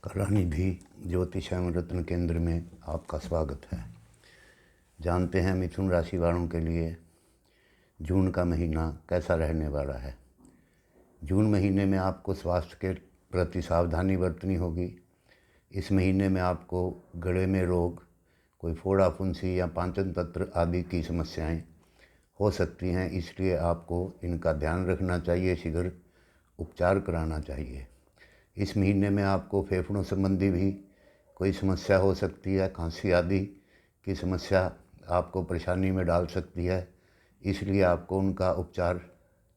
कलानिधि ज्योतिष एवं रत्न केंद्र में आपका स्वागत है। जानते हैं मिथुन राशि वालों के लिए जून का महीना कैसा रहने वाला है। जून महीने में आपको स्वास्थ्य के प्रति सावधानी बरतनी होगी। इस महीने में आपको गले में रोग, कोई फोड़ा फुंसी या पाचन तंत्र आदि की समस्याएं हो सकती हैं, इसलिए आपको इनका ध्यान रखना चाहिए, शीघ्र उपचार कराना चाहिए। इस महीने में आपको फेफड़ों संबंधी भी कोई समस्या हो सकती है, खांसी आदि की समस्या आपको परेशानी में डाल सकती है, इसलिए आपको उनका उपचार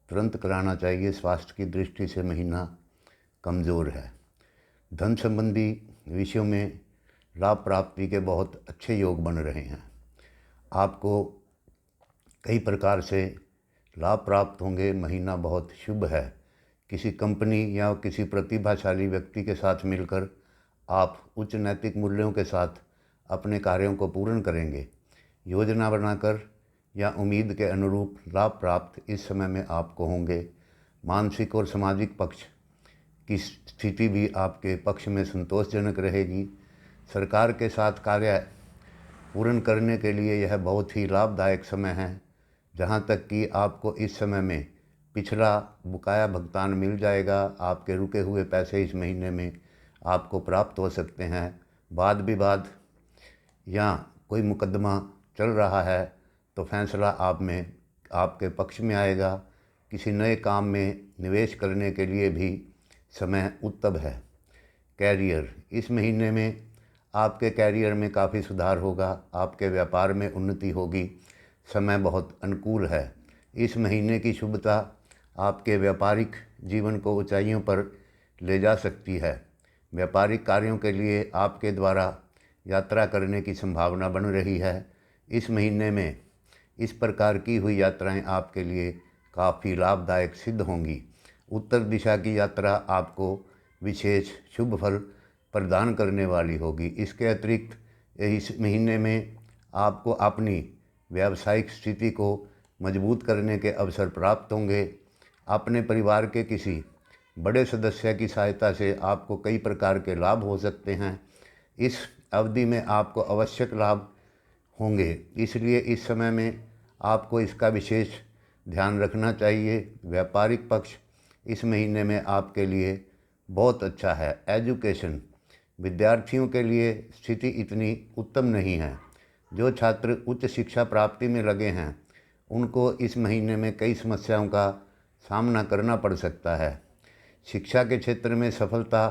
तुरंत कराना चाहिए। स्वास्थ्य की दृष्टि से महीना कमज़ोर है। धन संबंधी विषयों में लाभ प्राप्ति के बहुत अच्छे योग बन रहे हैं। आपको कई प्रकार से लाभ प्राप्त होंगे। महीना बहुत शुभ है। किसी कंपनी या किसी प्रतिभाशाली व्यक्ति के साथ मिलकर आप उच्च नैतिक मूल्यों के साथ अपने कार्यों को पूर्ण करेंगे। योजना बनाकर या उम्मीद के अनुरूप लाभ प्राप्त इस समय में आपको होंगे। मानसिक और सामाजिक पक्ष की स्थिति भी आपके पक्ष में संतोषजनक रहेगी। सरकार के साथ कार्य पूर्ण करने के लिए यह बहुत ही लाभदायक समय है। जहाँ तक कि आपको इस समय में पिछला बकाया भुगतान मिल जाएगा। आपके रुके हुए पैसे इस महीने में आपको प्राप्त हो सकते हैं। वाद विवाद या कोई मुकदमा चल रहा है तो फैसला आपके पक्ष में आएगा। किसी नए काम में निवेश करने के लिए भी समय उत्तम है। कैरियर, इस महीने में आपके कैरियर में काफ़ी सुधार होगा। आपके व्यापार में उन्नति होगी। समय बहुत अनुकूल है। इस महीने की शुभता आपके व्यापारिक जीवन को ऊंचाइयों पर ले जा सकती है। व्यापारिक कार्यों के लिए आपके द्वारा यात्रा करने की संभावना बन रही है। इस महीने में इस प्रकार की हुई यात्राएं आपके लिए काफ़ी लाभदायक सिद्ध होंगी। उत्तर दिशा की यात्रा आपको विशेष शुभ फल प्रदान करने वाली होगी। इसके अतिरिक्त इस महीने में आपको अपनी व्यावसायिक स्थिति को मजबूत करने के अवसर प्राप्त होंगे। अपने परिवार के किसी बड़े सदस्य की सहायता से आपको कई प्रकार के लाभ हो सकते हैं। इस अवधि में आपको आवश्यक लाभ होंगे, इसलिए इस समय में आपको इसका विशेष ध्यान रखना चाहिए। व्यापारिक पक्ष इस महीने में आपके लिए बहुत अच्छा है। एजुकेशन, विद्यार्थियों के लिए स्थिति इतनी उत्तम नहीं है। जो छात्र उच्च शिक्षा प्राप्ति में लगे हैं उनको इस महीने में कई समस्याओं का सामना करना पड़ सकता है। शिक्षा के क्षेत्र में सफलता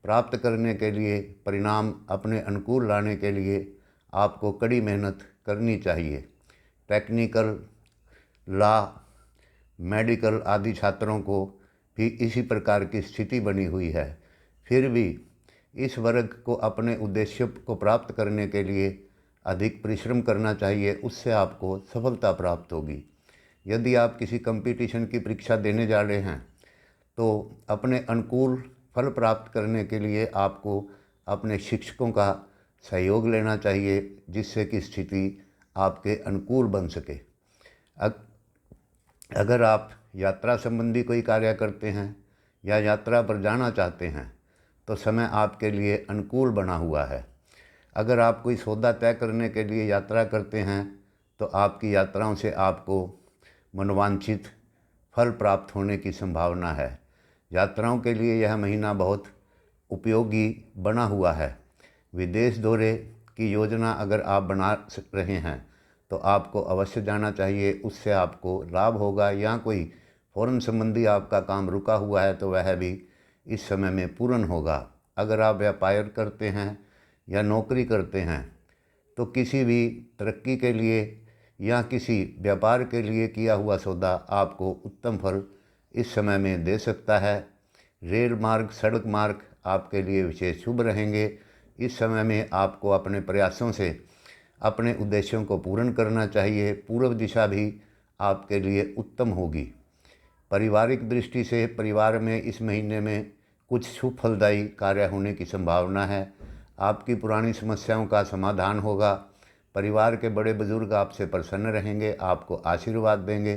प्राप्त करने के लिए, परिणाम अपने अनुकूल लाने के लिए आपको कड़ी मेहनत करनी चाहिए। टेक्निकल, लॉ, मेडिकल आदि छात्रों को भी इसी प्रकार की स्थिति बनी हुई है। फिर भी इस वर्ग को अपने उद्देश्य को प्राप्त करने के लिए अधिक परिश्रम करना चाहिए, उससे आपको सफलता प्राप्त होगी। यदि आप किसी कंपटीशन की परीक्षा देने जा रहे हैं तो अपने अनुकूल फल प्राप्त करने के लिए आपको अपने शिक्षकों का सहयोग लेना चाहिए, जिससे कि स्थिति आपके अनुकूल बन सके। अगर आप यात्रा संबंधी कोई कार्य करते हैं या यात्रा पर जाना चाहते हैं तो समय आपके लिए अनुकूल बना हुआ है। अगर आप कोई सौदा तय करने के लिए यात्रा करते हैं तो आपकी यात्राओं से आपको मनोवांछित फल प्राप्त होने की संभावना है। यात्राओं के लिए यह महीना बहुत उपयोगी बना हुआ है। विदेश दौरे की योजना अगर आप बना रहे हैं तो आपको अवश्य जाना चाहिए, उससे आपको लाभ होगा। या कोई फॉरेन संबंधी आपका काम रुका हुआ है तो वह भी इस समय में पूर्ण होगा। अगर आप व्यापार करते हैं या नौकरी करते हैं तो किसी भी तरक्की के लिए या किसी व्यापार के लिए किया हुआ सौदा आपको उत्तम फल इस समय में दे सकता है। रेल मार्ग, सड़क मार्ग आपके लिए विशेष शुभ रहेंगे। इस समय में आपको अपने प्रयासों से अपने उद्देश्यों को पूर्ण करना चाहिए। पूर्व दिशा भी आपके लिए उत्तम होगी। पारिवारिक दृष्टि से परिवार में इस महीने में कुछ शुभ फलदायी कार्य होने की संभावना है। आपकी पुरानी समस्याओं का समाधान होगा। परिवार के बड़े बुजुर्ग आपसे प्रसन्न रहेंगे, आपको आशीर्वाद देंगे।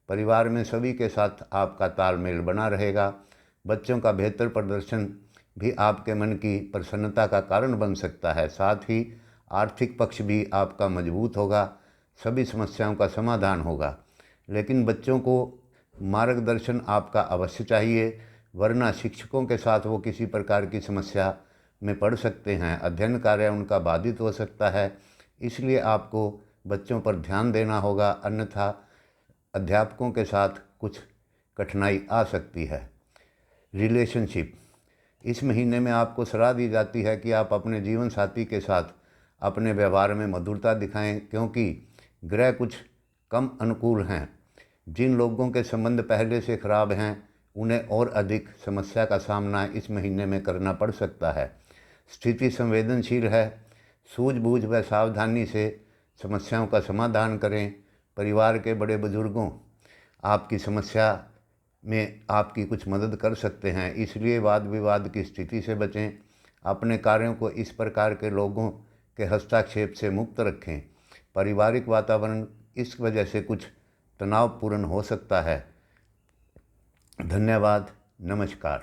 परिवार में सभी के साथ आपका तालमेल बना रहेगा। बच्चों का बेहतर प्रदर्शन भी आपके मन की प्रसन्नता का कारण बन सकता है। साथ ही आर्थिक पक्ष भी आपका मजबूत होगा, सभी समस्याओं का समाधान होगा। लेकिन बच्चों को मार्गदर्शन आपका अवश्य चाहिए, वरना शिक्षकों के साथ वो किसी प्रकार की समस्या में पड़ सकते हैं। अध्ययन कार्य उनका बाधित हो सकता है, इसलिए आपको बच्चों पर ध्यान देना होगा, अन्यथा अध्यापकों के साथ कुछ कठिनाई आ सकती है। रिलेशनशिप, इस महीने में आपको सलाह दी जाती है कि आप अपने जीवन साथी के साथ अपने व्यवहार में मधुरता दिखाएं, क्योंकि ग्रह कुछ कम अनुकूल हैं। जिन लोगों के संबंध पहले से खराब हैं उन्हें और अधिक समस्या का सामना इस महीने में करना पड़ सकता है। स्थिति संवेदनशील है, सूझबूझ व सावधानी से समस्याओं का समाधान करें। परिवार के बड़े बुजुर्गों आपकी समस्या में आपकी कुछ मदद कर सकते हैं, इसलिए वाद विवाद की स्थिति से बचें। अपने कार्यों को इस प्रकार के लोगों के हस्तक्षेप से मुक्त रखें। पारिवारिक वातावरण इस वजह से कुछ तनावपूर्ण हो सकता है। धन्यवाद, नमस्कार।